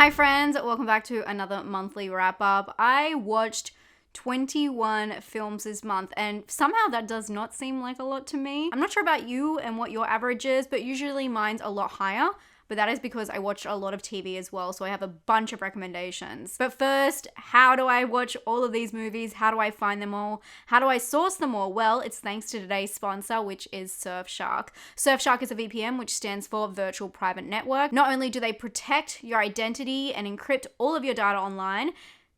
Hi friends, welcome back to another monthly wrap up. I watched 21 films this month and somehow that does not seem like a lot to me. I'm not sure about you and what your average is, but usually mine's a lot higher. But that is because I watch a lot of TV as well, so I have a bunch of recommendations. But first, how do I watch all of these movies? How do I find them all? How do I source them all? Well, it's thanks to today's sponsor, which is Surfshark. Surfshark is a VPN, which stands for Virtual Private Network. Not only do they protect your identity and encrypt all of your data online,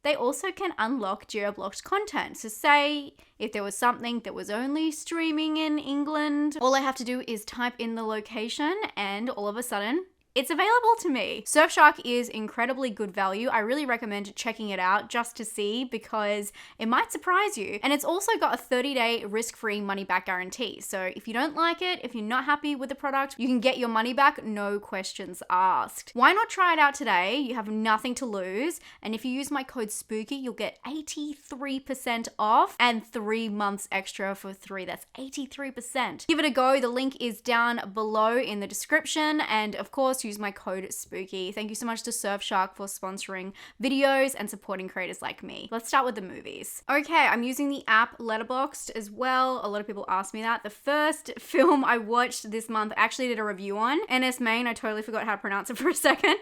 they also can unlock geo-blocked content. So say if there was something that was only streaming in England, all I have to do is type in the location and all of a sudden, it's available to me. Surfshark is incredibly good value. I really recommend checking it out just to see because it might surprise you. And it's also got a 30-day risk-free money-back guarantee. So if you don't like it, if you're not happy with the product, you can get your money back, no questions asked. Why not try it out today? You have nothing to lose. And if you use my code SPOOKY, you'll get 83% off and 3 months extra for 3. That's 83%. Give it a go. The link is down below in the description. And of course, use my code SPOOKY. Thank you so much to Surfshark for sponsoring videos and supporting creators like me. Let's start with the movies. Okay, I'm using the app Letterboxd as well. A lot of people ask me that. The first film I watched this month, I actually did a review on. NS Main, I totally forgot how to pronounce it for a second.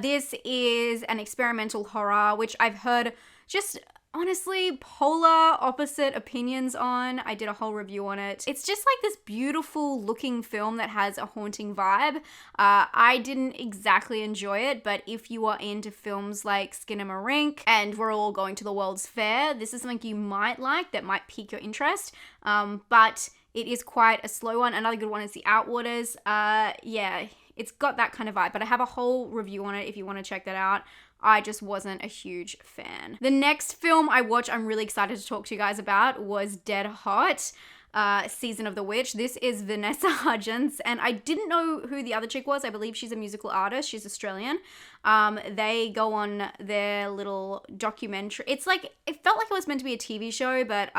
This is an experimental horror, which I've heard just honestly polar opposite opinions on. I did a whole review on it. It's just like this beautiful looking film that has a haunting vibe. I didn't exactly enjoy it, but if you are into films like Skinamarink and We're All Going to the World's Fair, this is something you might like that might pique your interest. But it is quite a slow one. Another good one is The Outwaters. Yeah, it's got that kind of vibe, but I have a whole review on it if you want to check that out. I just wasn't a huge fan. The next film I watched, I'm really excited to talk to you guys about, was Dead Hot, Season of the Witch. This is Vanessa Hudgens, and I didn't know who the other chick was. I believe she's a musical artist. She's Australian. They go on their little documentary. It's like, it felt like it was meant to be a TV show, but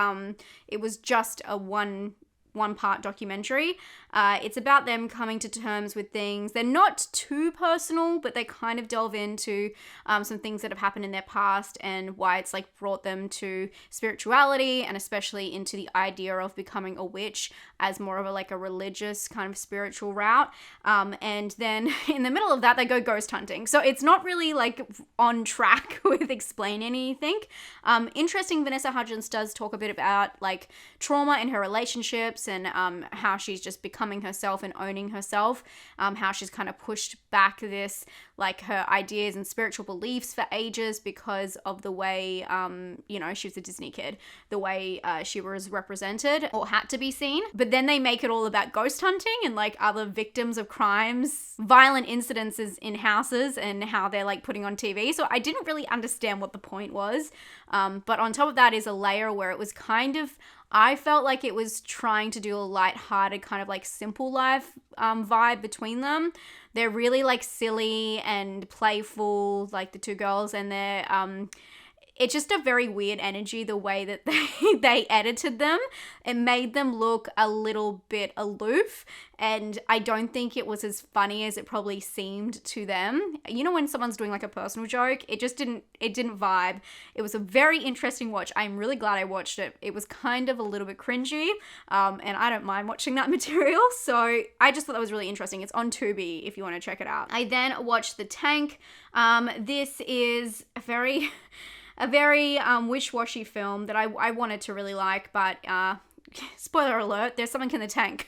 it was just a one-part documentary. It's about them coming to terms with things. They're not too personal, but they kind of delve into some things that have happened in their past and why it's like brought them to spirituality and especially into the idea of becoming a witch as more of a religious kind of spiritual route. And then in the middle of that, they go ghost hunting. So it's not really like on track with explaining anything. Interesting, Vanessa Hudgens does talk a bit about like trauma in her relationships and how she's just becoming herself and owning herself, how she's kind of pushed back this, like her ideas and spiritual beliefs for ages because of the way, she was a Disney kid, the way she was represented or had to be seen. But then they make it all about ghost hunting and like other victims of crimes, violent incidences in houses and how they're like putting on TV. So I didn't really understand what the point was. But on top of that is a layer where it was kind of, I felt like it was trying to do a lighthearted kind of like simple life vibe between them. They're really like silly and playful, like the two girls, and they're it's just a very weird energy, the way that they edited them. It made them look a little bit aloof, and I don't think it was as funny as it probably seemed to them. You know when someone's doing like a personal joke, it didn't vibe. It was a very interesting watch. I'm really glad I watched it. It was kind of a little bit cringy, and I don't mind watching that material, so I just thought that was really interesting. It's on Tubi if you want to check it out. I then watched The Tank. This is a very wish-washy film that I wanted to really like, but spoiler alert, there's something in the tank.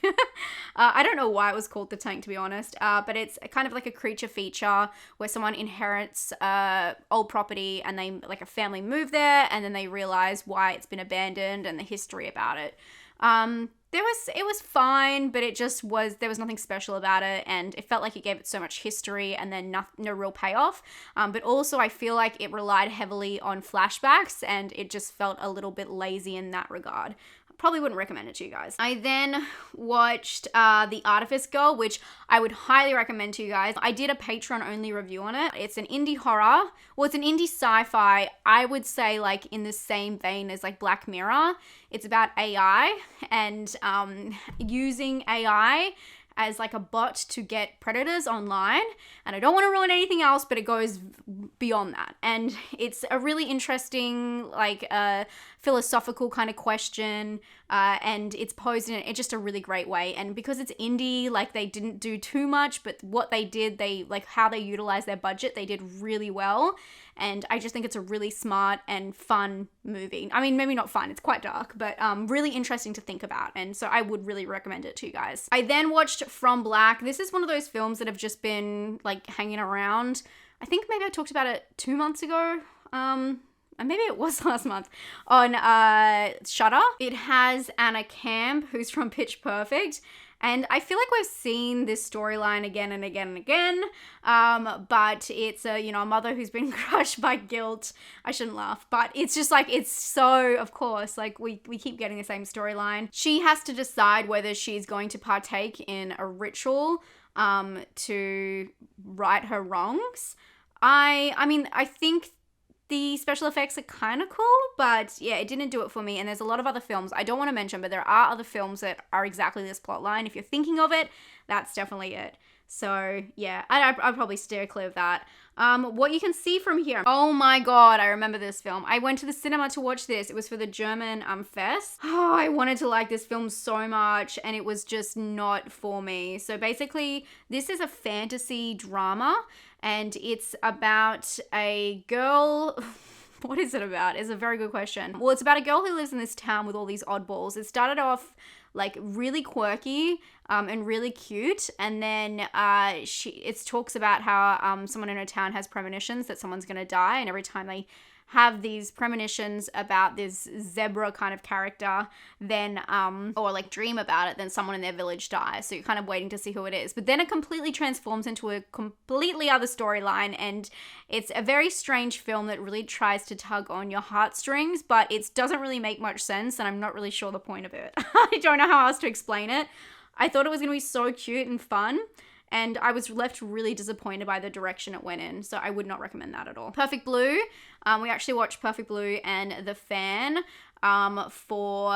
I don't know why it was called The Tank, to be honest, but it's kind of like a creature feature where someone inherits old property and they, like a family move there, and then they realize why it's been abandoned and the history about it. It was fine, but there was nothing special about it, and it felt like it gave it so much history and then no real payoff. But also I feel like it relied heavily on flashbacks, and it just felt a little bit lazy in that regard. Probably wouldn't recommend it to you guys. I then watched The Artifice Girl, which I would highly recommend to you guys. I did a Patreon-only review on it. It's an indie horror. Well, it's an indie sci-fi. I would say like in the same vein as like Black Mirror. It's about AI and using AI as like a bot to get predators online. And I don't want to ruin anything else, but it goes beyond that. And it's a really interesting, like, philosophical kind of question, and it's posed in just a really great way. And because it's indie, like, they didn't do too much, but what they did, they, like, how they utilized their budget, they did really well. And I just think it's a really smart and fun movie. I mean, maybe not fun, it's quite dark, but really interesting to think about. And so I would really recommend it to you guys. I then watched From Black. This is one of those films that have just been, like, hanging around. I think maybe I talked about it 2 months ago. And maybe it was last month on Shudder. It has Anna Camp, who's from Pitch Perfect. And I feel like we've seen this storyline again and again and again. But it's a mother who's been crushed by guilt. I shouldn't laugh, but it's just like, it's so, of course, like we keep getting the same storyline. She has to decide whether she's going to partake in a ritual to right her wrongs. I mean, I think the special effects are kind of cool, but yeah, it didn't do it for me. And there's a lot of other films I don't want to mention, but there are other films that are exactly this plot line. If you're thinking of it, that's definitely it. So yeah, I'd probably steer clear of that. What you can see from here. Oh my God, I remember this film. I went to the cinema to watch this. It was for the German fest. Oh, I wanted to like this film so much, and it was just not for me. So basically, this is a fantasy drama, and it's about a girl. What is it about? It's a very good question. Well, it's about a girl who lives in this town with all these oddballs. It started off like really quirky and really cute, and then it talks about how someone in her town has premonitions that someone's gonna die, and every time they have these premonitions about this zebra kind of character, then or like dream about it, then someone in their village dies. So you're kind of waiting to see who it is. But then it completely transforms into a completely other storyline, and it's a very strange film that really tries to tug on your heartstrings, but it doesn't really make much sense, and I'm not really sure the point of it. I don't know how else to explain it. I thought it was going to be so cute and fun, and I was left really disappointed by the direction it went in, so I would not recommend that at all. Perfect Blue. We actually watched Perfect Blue and The Fan for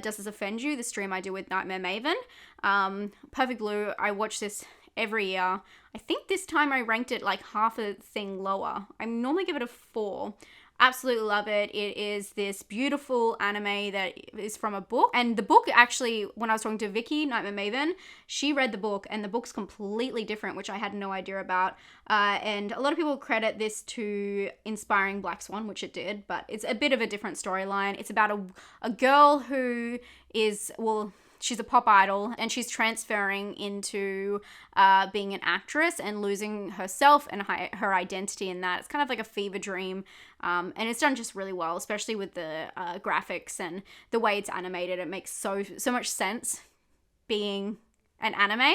Does This Offend You, the stream I do with Nightmare Maven. Perfect Blue, I watch this every year. I think this time I ranked it like half a thing lower. I normally give it a 4. Absolutely love it. It is this beautiful anime that is from a book. And the book actually, when I was talking to Vicky, Nightmare Maven, she read the book, and the book's completely different, which I had no idea about. And a lot of people credit this to inspiring Black Swan, which it did, but it's a bit of a different storyline. It's about a girl who is, well, she's a pop idol, and she's transferring into being an actress and losing herself and her identity in that. It's kind of like a fever dream, and it's done just really well, especially with the graphics and the way it's animated. It makes so much sense being an anime,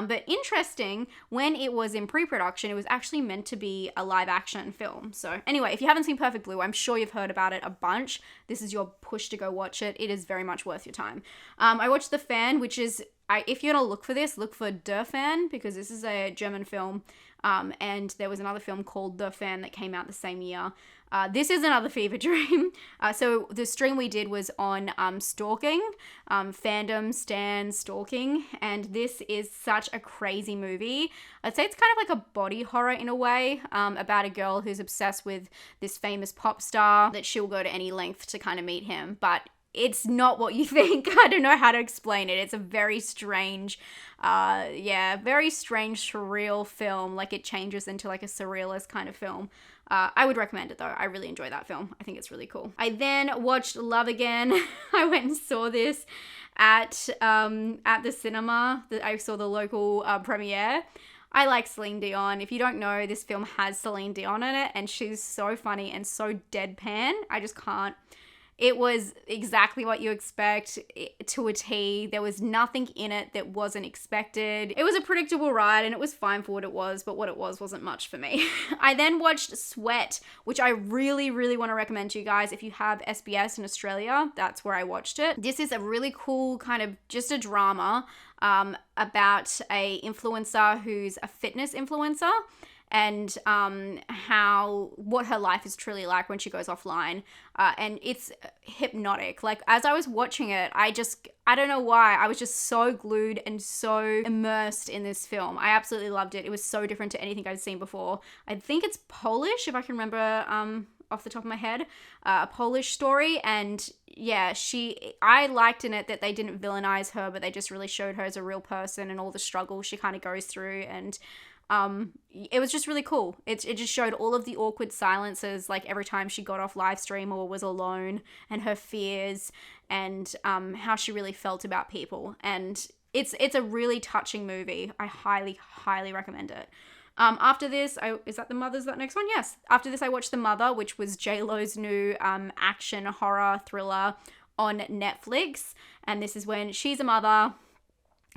but interesting, when it was in pre-production, it was actually meant to be a live action film. So anyway, if you haven't seen Perfect Blue, I'm sure you've heard about it a bunch. This is your push to go watch it. It is very much worth your time. I watched The Fan, which is, if you're gonna look for this, look for Der Fan, because this is a German film, and there was another film called The Fan that came out the same year. This is another fever dream. So the stream we did was on stalking, fandom, stan, stalking, and this is such a crazy movie. I'd say it's kind of like a body horror in a way, about a girl who's obsessed with this famous pop star that she'll go to any length to kind of meet him, but it's not what you think. I don't know how to explain it. It's a very strange, very strange, surreal film. Like, it changes into like a surrealist kind of film. I would recommend it though. I really enjoy that film. I think it's really cool. I then watched Love Again. I went and saw this at the cinema. I saw the local premiere. I like Celine Dion. If you don't know, this film has Celine Dion in it, and she's so funny and so deadpan. I just can't. It was exactly what you expect to a T. There was nothing in it that wasn't expected. It was a predictable ride, and it was fine for what it was, but what it was wasn't much for me. I then watched Sweat, which I really, really want to recommend to you guys. If you have SBS in Australia, that's where I watched it. This is a really cool kind of just a drama about a influencer who's a fitness influencer. and what her life is truly like when she goes offline. And it's hypnotic. Like, as I was watching it, I don't know why, I was just so glued and so immersed in this film. I absolutely loved it. It was so different to anything I've seen before. I think it's Polish, if I can remember off the top of my head, a Polish story. And yeah, I liked in it that they didn't villainize her, but they just really showed her as a real person and all the struggles she kind of goes through. And it was just really cool. It just showed all of the awkward silences, like every time she got off live stream or was alone, and her fears, and how she really felt about people. And it's a really touching movie. I highly, highly recommend it. After this, is that The Mother's that next one? Yes. After this, I watched The Mother, which was J-Lo's new action horror thriller on Netflix. And this is when she's a mother,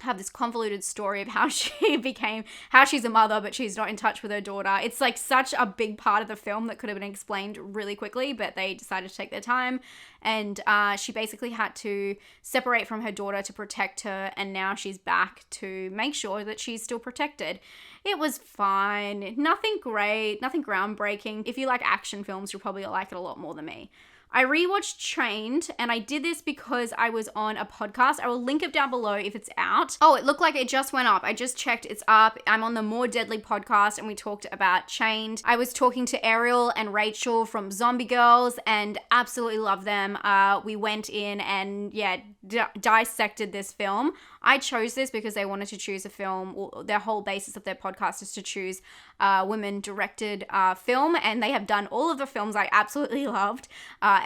have this convoluted story of how she's a mother, but she's not in touch with her daughter. It's like such a big part of the film that could have been explained really quickly, but they decided to take their time. And she basically had to separate from her daughter to protect her, and now she's back to make sure that she's still protected. It was fine. Nothing great, nothing groundbreaking. If you like action films, you'll probably like it a lot more than me. I rewatched Chained, and I did this because I was on a podcast. I will link it down below if it's out. Oh, it looked like it just went up. I just checked, it's up. I'm on the More Deadly podcast, and we talked about Chained. I was talking to Ariel and Rachel from Zombie Girls, and absolutely love them. We went in and dissected this film. I chose this because they wanted to choose a film, or their whole basis of their podcast is to choose women-directed film, and they have done all of the films I absolutely loved.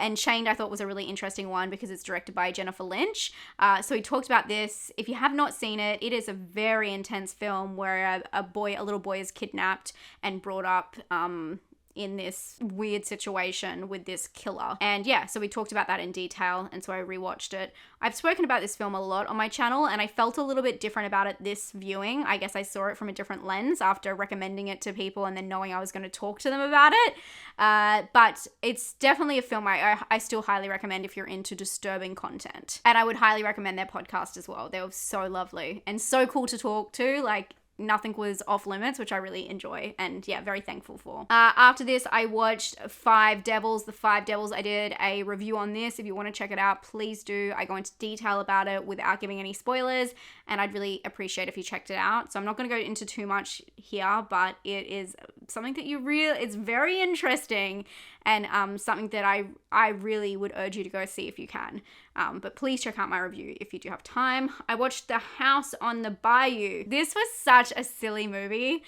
And Chained I thought was a really interesting one because it's directed by Jennifer Lynch. So we talked about this. If you have not seen it, it is a very intense film where a little boy is kidnapped and brought up in this weird situation with this killer. And yeah, so we talked about that in detail, and so I rewatched it. I've spoken about this film a lot on my channel, and I felt a little bit different about it this viewing. I guess I saw it from a different lens after recommending it to people and then knowing I was going to talk to them about it. But it's definitely a film I still highly recommend if you're into disturbing content. And I would highly recommend their podcast as well. They were so lovely and so cool to talk to. Like, nothing was off limits, which I really enjoy, and yeah, very thankful for. After this, I watched Five Devils. The Five Devils, I did a review on this. If you want to check it out, please do. I go into detail about it without giving any spoilers, and I'd really appreciate if you checked it out. So I'm not going to go into too much here, but it is something that it's very interesting, and something that I really would urge you to go see if you can. But please check out my review if you do have time. I watched The House on the Bayou. This was such a silly movie.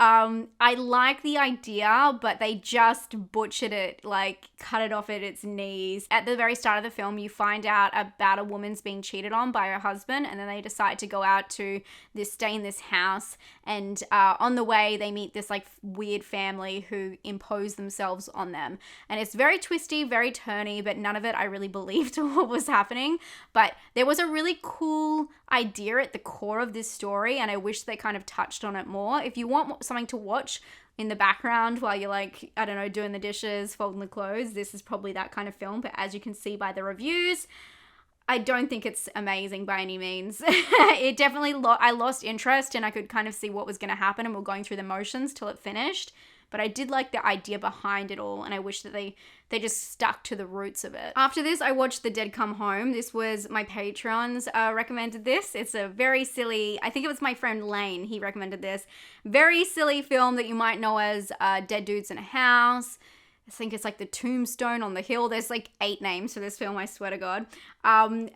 I like the idea, but they just butchered it, like cut it off at its knees. At the very start of the film, you find out about a woman's being cheated on by her husband, and then they decide to go out to stay in this house. And on the way, they meet this like weird family who impose themselves on them. And it's very twisty, very turny, but none of it I really believed what was happening. But there was a really cool idea at the core of this story, and I wish they kind of touched on it more. If you want something to watch in the background while you're like, I don't know, doing the dishes, folding the clothes, this is probably that kind of film. But as you can see by the reviews, I don't think it's amazing by any means. It definitely, I lost interest, and I could kind of see what was going to happen, and we're going through the motions till it finished. But I did like the idea behind it all, and I wish that they just stuck to the roots of it. After this, I watched The Dead Come Home. This was my Patreons recommended this. It's a very silly, I think it was my friend Lane, he recommended this. Very silly film that you might know as Dead Dudes in a House. I think it's like The Tombstone on the Hill. There's like 8 names for this film, I swear to God. And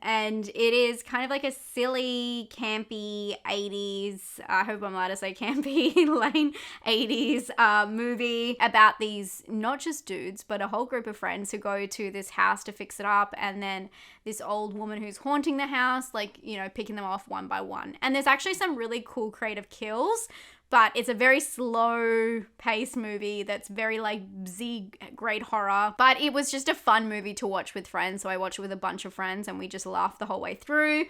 it is kind of like a silly, campy 80s, I hope I'm allowed to say campy, lame 80s movie about these, not just dudes, but a whole group of friends who go to this house to fix it up, and then this old woman who's haunting the house, like, you know, picking them off one by one. And there's actually some really cool creative kills, but it's a very slow-paced movie that's very, like, great horror. But it was just a fun movie to watch with friends, so I watched it with a bunch of friends, and we just laughed the whole way through.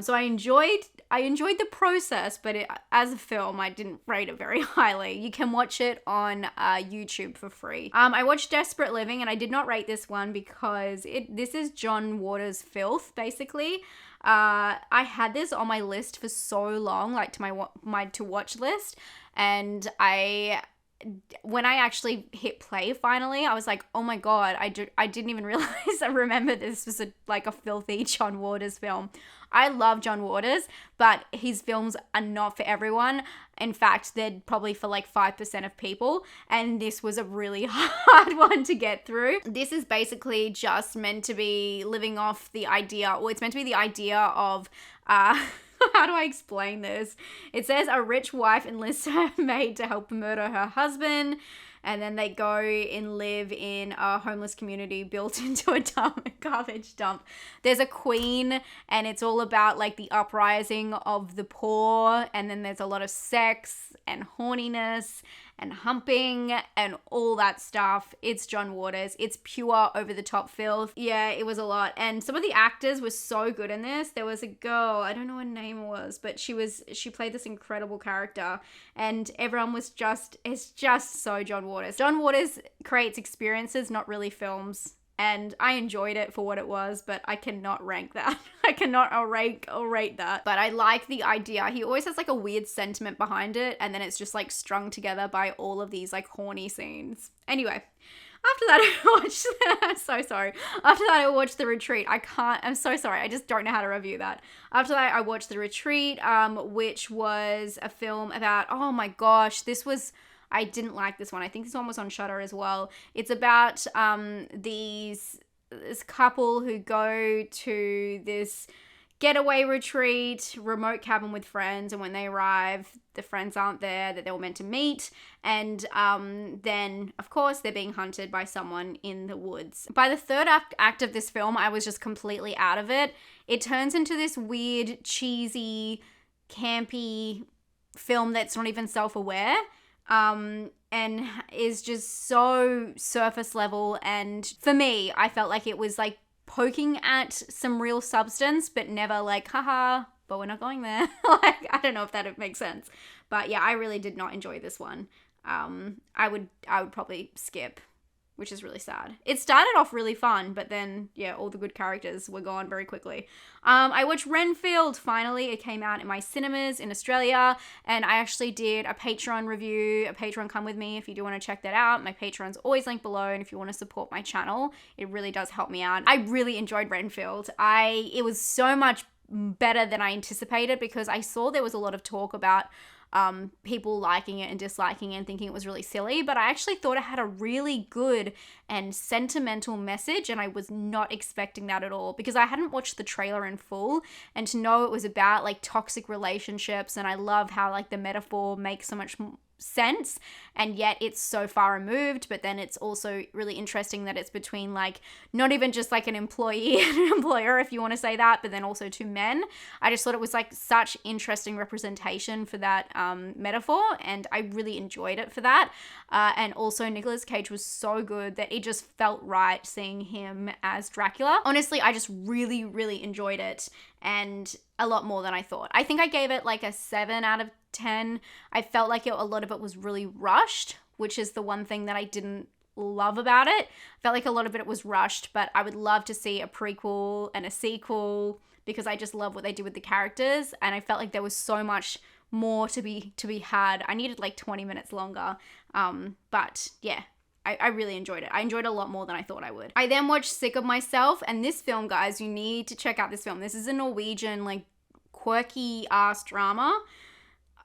So I enjoyed the process, but as a film, I didn't rate it very highly. You can watch it on YouTube for free. I watched Desperate Living, and I did not rate this one because this is John Waters' filth, basically. I had this on my list for so long, like to my to watch list, and I when I actually hit play finally, I was like, oh my God, I didn't even realize, I remember this was like a filthy John Waters film. I love John Waters, but his films are not for everyone. In fact, they're probably for like 5% of people, and this was a really hard one to get through. This is basically just meant to be living off the idea, or it's meant to be the idea of, how do I explain this? It says a rich wife enlists her maid to help murder her husband, and then they go and live in a homeless community built into a garbage dump. There's a queen, and it's all about like the uprising of the poor, and then there's a lot of sex and horniness and humping and all that stuff. It's John Waters. It's pure over the top filth. Yeah, it was a lot. And some of the actors were so good in this. There was a girl, I don't know what her name was, but she played this incredible character, and everyone was it's just so John Waters. John Waters creates experiences, not really films. And I enjoyed it for what it was, but I cannot rank that. I cannot rate that. But I like the idea. He always has like a weird sentiment behind it, and then it's just like strung together by all of these like horny scenes. Anyway, after that I watched, I'm so sorry. After that I watched The Retreat. I'm so sorry. I just don't know how to review that. After that I watched The Retreat, which was a film about, oh my gosh, I didn't like this one. I think this one was on Shudder as well. It's about this couple who go to this getaway retreat, remote cabin with friends, and when they arrive, the friends aren't there that they were meant to meet, and then, of course, they're being hunted by someone in the woods. By the third act of this film, I was just completely out of it. It turns into this weird, cheesy, campy film that's not even self-aware. And is just so surface level, and for me, I felt like it was like poking at some real substance, but never like, haha, but we're not going there. Like, I don't know if that makes sense, but yeah, I really did not enjoy this one. I would probably skip, which is really sad. It started off really fun, but then, yeah, all the good characters were gone very quickly. I watched Renfield, finally. It came out in my cinemas in Australia, and I actually did a Patreon review, a Patreon Come With Me, if you do want to check that out. My Patreon's always linked below, and if you want to support my channel, it really does help me out. I really enjoyed Renfield. It was so much better than I anticipated, because I saw there was a lot of talk about people liking it and disliking it and thinking it was really silly, but I actually thought it had a really good and sentimental message, and I was not expecting that at all, because I hadn't watched the trailer in full, and to know it was about like toxic relationships, and I love how like the metaphor makes so much sense, and yet it's so far removed. But then it's also really interesting that it's between like not even just like an employee and an employer, if you want to say that, but then also two men. I just thought it was like such interesting representation for that metaphor, and I really enjoyed it for that. And also Nicolas Cage was so good that it just felt right seeing him as Dracula. Honestly, I just really, really enjoyed it, and a lot more than I thought. I think I gave it like a 7 out of 10. I felt like a lot of it was really rushed, which is the one thing that I didn't love about it. I felt like a lot of it was rushed, but I would love to see a prequel and a sequel, because I just love what they did with the characters, and I felt like there was so much more to be had. I needed like 20 minutes longer, but yeah, I really enjoyed it. I enjoyed it a lot more than I thought I would. I then watched Sick of Myself, and this film, guys, you need to check out this film. This is a Norwegian, like, quirky ass drama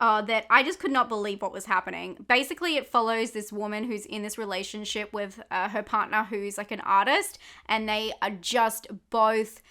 that I just could not believe what was happening. Basically, it follows this woman who's in this relationship with her partner who's like an artist, and they are just both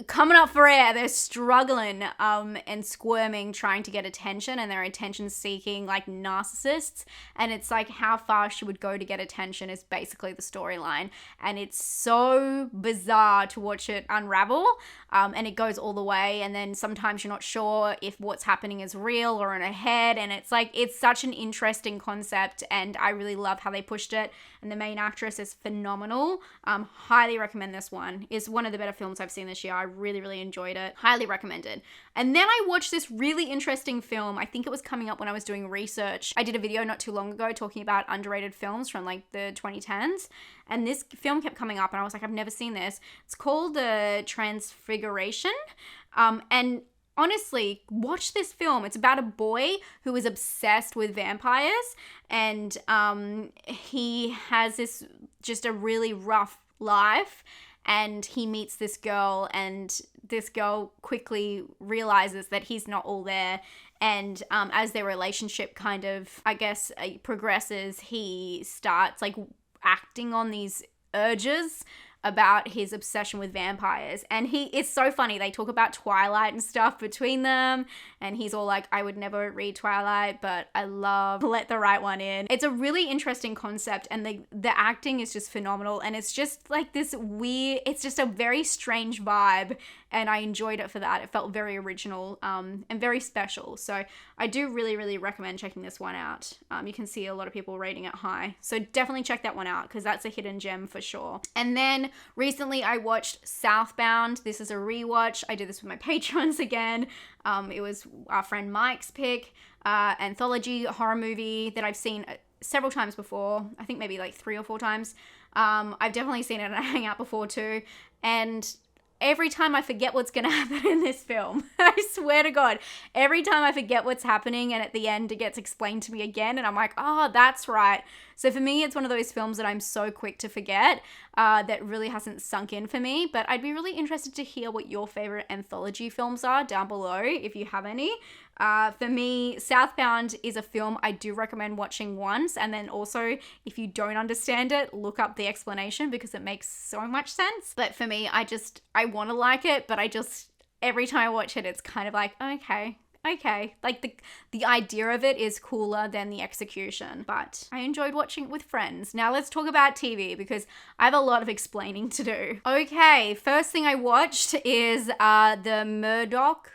coming up for air. They're struggling and squirming, trying to get attention, and they're attention seeking like narcissists, and it's like how far she would go to get attention is basically the storyline, and it's so bizarre to watch it unravel, and it goes all the way, and then sometimes you're not sure if what's happening is real or in her head, and it's like, it's such an interesting concept, and I really love how they pushed it, and the main actress is phenomenal. Highly recommend this one. It's one of the better films I've seen this year. I really, really enjoyed it. Highly recommended. And then I watched this really interesting film. I think it was coming up when I was doing research. I did a video not too long ago talking about underrated films from like the 2010s. And this film kept coming up, and I was like, I've never seen this. It's called The Transfiguration. And honestly, watch this film. It's about a boy who is obsessed with vampires, and he has this just a really rough life, and he meets this girl, and this girl quickly realizes that he's not all there. And as their relationship kind of, I guess, progresses, he starts like acting on these urges about his obsession with vampires. And it's so funny. They talk about Twilight and stuff between them, and he's all like, I would never read Twilight, but I love Let the Right One In. It's a really interesting concept, and the acting is just phenomenal, and it's just like this weird, it's just a very strange vibe, and I enjoyed it for that. It felt very original and very special. So I do really, really recommend checking this one out. You can see a lot of people rating it high. So definitely check that one out, because that's a hidden gem for sure. And then recently I watched Southbound. This is a rewatch. I did this with my patrons again. It was our friend Mike's pick, anthology horror movie that I've seen several times before. I think maybe like 3 or 4 times. I've definitely seen it at a hangout before too. And every time I forget what's going to happen in this film, I swear to God, every time I forget what's happening, and at the end it gets explained to me again, and I'm like, oh, that's right. So for me, it's one of those films that I'm so quick to forget, that really hasn't sunk in for me. But I'd be really interested to hear what your favorite anthology films are down below, if you have any. For me, Southbound is a film I do recommend watching once, and then also, if you don't understand it, look up the explanation, because it makes so much sense. But for me, I want to like it, but every time I watch it, it's kind of like, okay. Like the idea of it is cooler than the execution, but I enjoyed watching it with friends. Now let's talk about TV, because I have a lot of explaining to do. Okay, first thing I watched is the Murdoch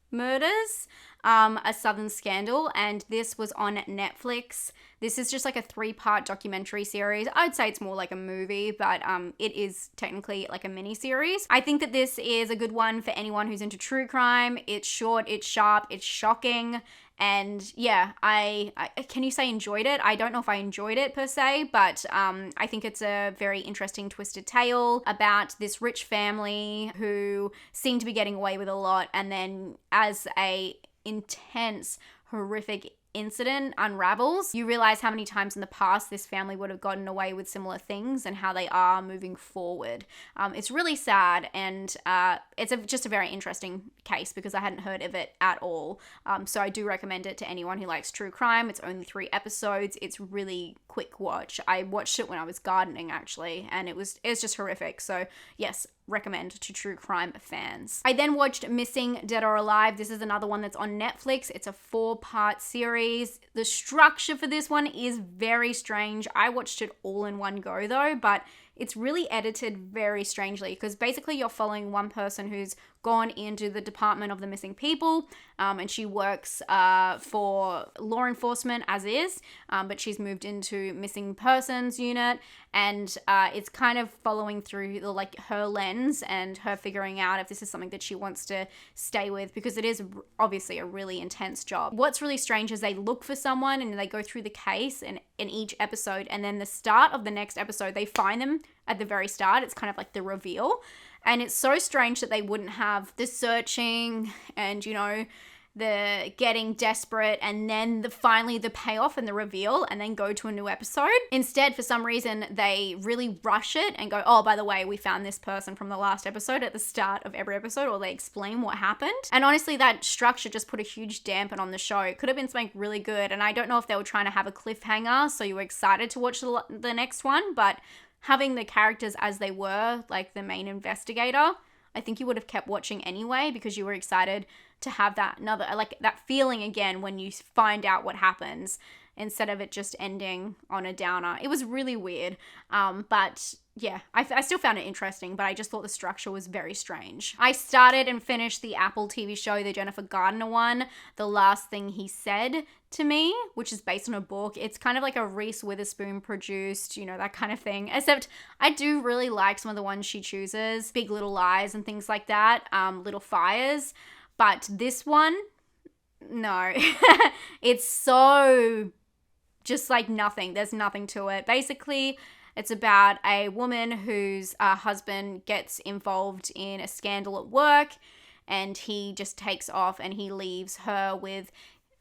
Murders, A Southern Scandal, and this was on Netflix. This is just like a 3-part documentary series. I'd say it's more like a movie, but it is technically like a mini series. I think that this is a good one for anyone who's into true crime. It's short, it's sharp, it's shocking, and yeah, I can you say enjoyed it? I don't know if I enjoyed it per se, but I think it's a very interesting twisted tale about this rich family who seem to be getting away with a lot, and then as a intense, horrific incident unravels, you realize how many times in the past this family would have gotten away with similar things and how they are moving forward. It's really sad, and it's just a very interesting case, because I hadn't heard of it at all. So I do recommend it to anyone who likes true crime. It's only 3 episodes. It's really quick watch. I watched it when I was gardening, actually, and it's just horrific. So yes, recommend to true crime fans. I then watched Missing, Dead or Alive. This is another one that's on Netflix. It's a 4-part series. The structure for this one is very strange. I watched it all in one go though, but it's really edited very strangely, because basically you're following one person who's gone into the Department of the Missing People, and she works for law enforcement as is, but she's moved into missing persons unit, and it's kind of following through her lens and her figuring out if this is something that she wants to stay with, because it is obviously a really intense job. What's really strange is they look for someone and they go through the case in each episode, and then the start of the next episode they find them at the very start. It's kind of like the reveal, and it's so strange that they wouldn't have the searching and the getting desperate and then finally the payoff and the reveal and then go to a new episode. Instead, for some reason, they really rush it and go, oh, by the way, we found this person from the last episode at the start of every episode, or they explain what happened. And honestly, that structure just put a huge dampen on the show. It could have been something really good, and I don't know if they were trying to have a cliffhanger so you were excited to watch the next one, but having the characters as they were, like the main investigator, I think you would have kept watching anyway, because you were excited to have that that feeling again when you find out what happens, instead of it just ending on a downer. It was really weird. But yeah, I still found it interesting, but I just thought the structure was very strange. I started and finished the Apple TV show, the Jennifer Gardner one, The Last Thing He Said to Me, which is based on a book. It's kind of like a Reese Witherspoon produced, that kind of thing. Except I do really like some of the ones she chooses, Big Little Lies and things like that, Little Fires. But this one, no. It's so just like nothing. There's nothing to it. Basically, it's about a woman whose husband gets involved in a scandal at work, and he just takes off and he leaves her with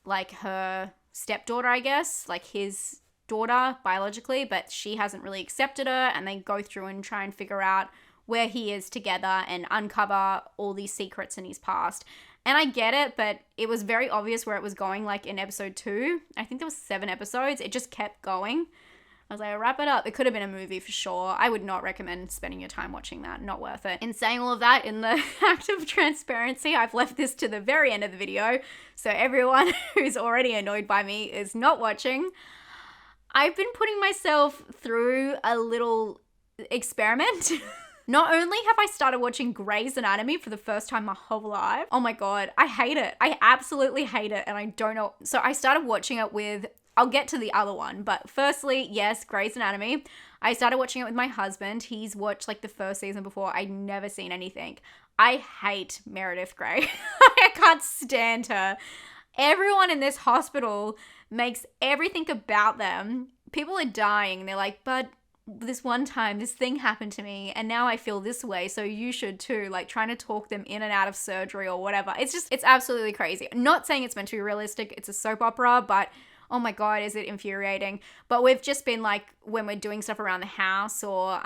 like her stepdaughter, I guess, like his daughter biologically, but she hasn't really accepted her, and they go through and try and figure out where he is together and uncover all these secrets in his past. And I get it, but it was very obvious where it was going, like in episode 2. I think there was 7 episodes. It just kept going. I was like, wrap it up. It could have been a movie for sure. I would not recommend spending your time watching that. Not worth it. In saying all of that, in the act of transparency, I've left this to the very end of the video. So everyone who's already annoyed by me is not watching. I've been putting myself through a little experiment. Not only have I started watching Grey's Anatomy for the first time my whole life, oh my God, I hate it. I absolutely hate it, and I don't know. So I started watching it with, I'll get to the other one, but firstly, yes, Grey's Anatomy. I started watching it with my husband. He's watched like the first season before. I'd never seen anything. I hate Meredith Grey. I can't stand her. Everyone in this hospital makes everything about them. People are dying, and they're like, but this one time this thing happened to me and now I feel this way, so you should too, like trying to talk them in and out of surgery or whatever. It's absolutely crazy. I'm not saying it's meant to be realistic, it's a soap opera, but oh my God, is it infuriating. But we've just been like, when we're doing stuff around the house or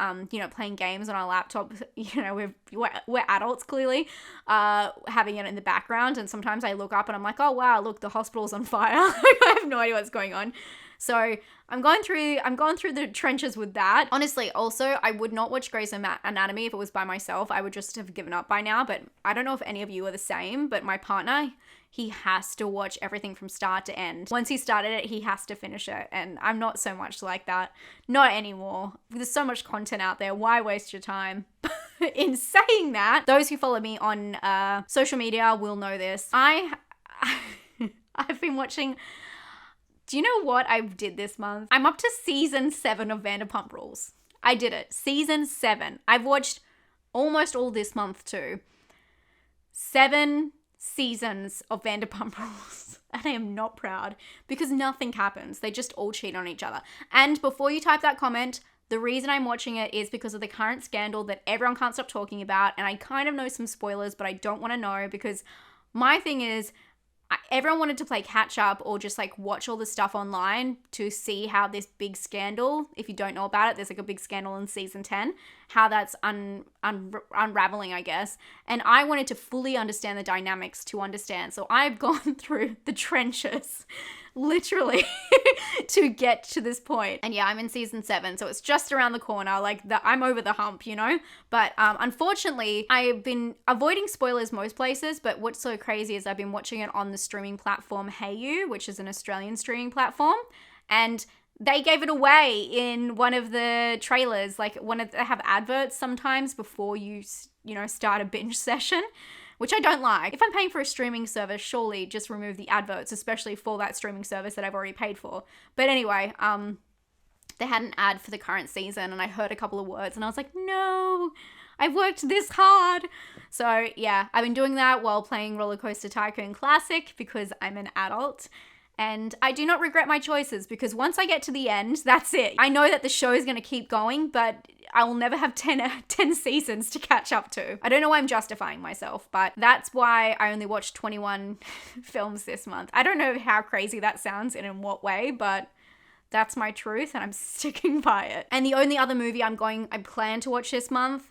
playing games on our laptop, we're adults clearly, having it in the background, and sometimes I look up and I'm like, oh wow, look, the hospital's on fire. I have no idea what's going on. So I'm going through the trenches with that. Honestly, also, I would not watch Grey's Anatomy if it was by myself. I would just have given up by now, but I don't know if any of you are the same, but my partner, he has to watch everything from start to end. Once he started it, he has to finish it, and I'm not so much like that. Not anymore. There's so much content out there. Why waste your time? In saying that, those who follow me on social media will know this. I've been watching... Do you know what I did this month? I'm up to season 7 of Vanderpump Rules. I did it. Season 7. I've watched almost all this month too. 7 seasons of Vanderpump Rules. And I am not proud because nothing happens. They just all cheat on each other. And before you type that comment, the reason I'm watching it is because of the current scandal that everyone can't stop talking about. And I kind of know some spoilers, but I don't want to know because my thing is, everyone wanted to play catch up or just like watch all the stuff online to see how this big scandal, if you don't know about it, there's like a big scandal in season 10, how that's unraveling, I guess. And I wanted to fully understand the dynamics to understand. So I've gone through the trenches, literally, to get to this point. And yeah, I'm in season 7, so it's just around the corner. Like, I'm over the hump, you know? But unfortunately, I've been avoiding spoilers most places, but what's so crazy is I've been watching it on the streaming platform Hayu, which is an Australian streaming platform, and they gave it away in one of the trailers. Like, they have adverts sometimes before you start a binge session, which I don't like. If I'm paying for a streaming service, surely just remove the adverts, especially for that streaming service that I've already paid for. But anyway, they had an ad for the current season, and I heard a couple of words, and I was like, no, I've worked this hard. So yeah, I've been doing that while playing Roller Coaster Tycoon Classic because I'm an adult. And I do not regret my choices because once I get to the end, that's it. I know that the show is going to keep going, but I will never have 10 seasons to catch up to. I don't know why I'm justifying myself, but that's why I only watched 21 films this month. I don't know how crazy that sounds and in what way, but that's my truth and I'm sticking by it. And the only other movie I plan to watch this month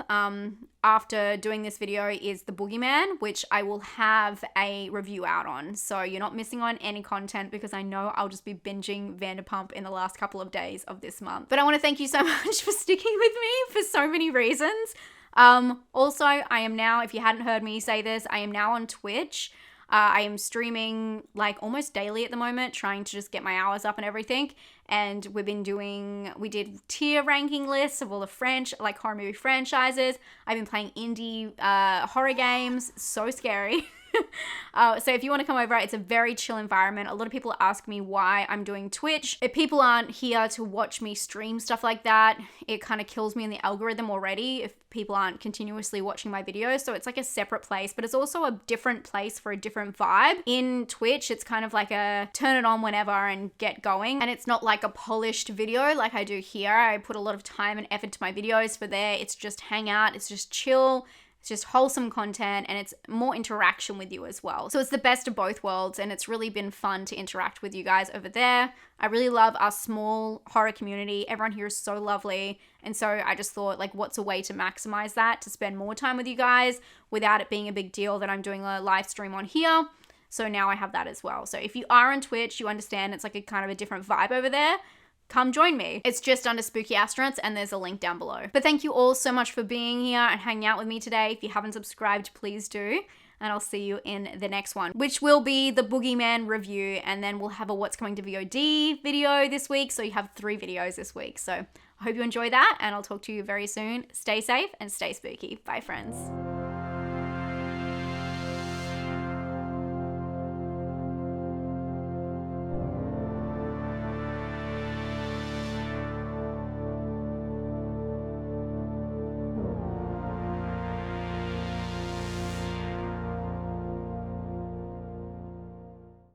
after doing this video is The Boogeyman, which I will have a review out on. So you're not missing on any content because I know I'll just be binging Vanderpump in the last couple of days of this month. But I want to thank you so much for sticking with me for so many reasons. Also, I am now, if you hadn't heard me say this, I am now on Twitch. I am streaming like almost daily at the moment, trying to just get my hours up and everything. And we did tier ranking lists of all the horror movie franchises. I've been playing indie horror games. So scary. So if you want to come over, it's a very chill environment. A lot of people ask me why I'm doing Twitch. If people aren't here to watch me stream stuff like that, it kind of kills me in the algorithm already if people aren't continuously watching my videos. So it's like a separate place, but it's also a different place for a different vibe. In Twitch, it's kind of like a turn it on whenever and get going. And it's not like a polished video like I do here. I put a lot of time and effort to my videos. For there, it's just hang out. It's just chill. It's just wholesome content and it's more interaction with you as well. So it's the best of both worlds and it's really been fun to interact with you guys over there. I really love our small horror community. Everyone here is so lovely. And so I just thought, like, what's a way to maximize that, to spend more time with you guys without it being a big deal that I'm doing a live stream on here. So now I have that as well. So if you are on Twitch, you understand it's like a kind of a different vibe over there. Come join me. It's just under Spooky Astronauts and there's a link down below. But thank you all so much for being here and hanging out with me today. If you haven't subscribed, please do. And I'll see you in the next one, which will be the Boogeyman review. And then we'll have a What's Coming to VOD video this week. So you have 3 videos this week. So I hope you enjoy that and I'll talk to you very soon. Stay safe and stay spooky. Bye, friends.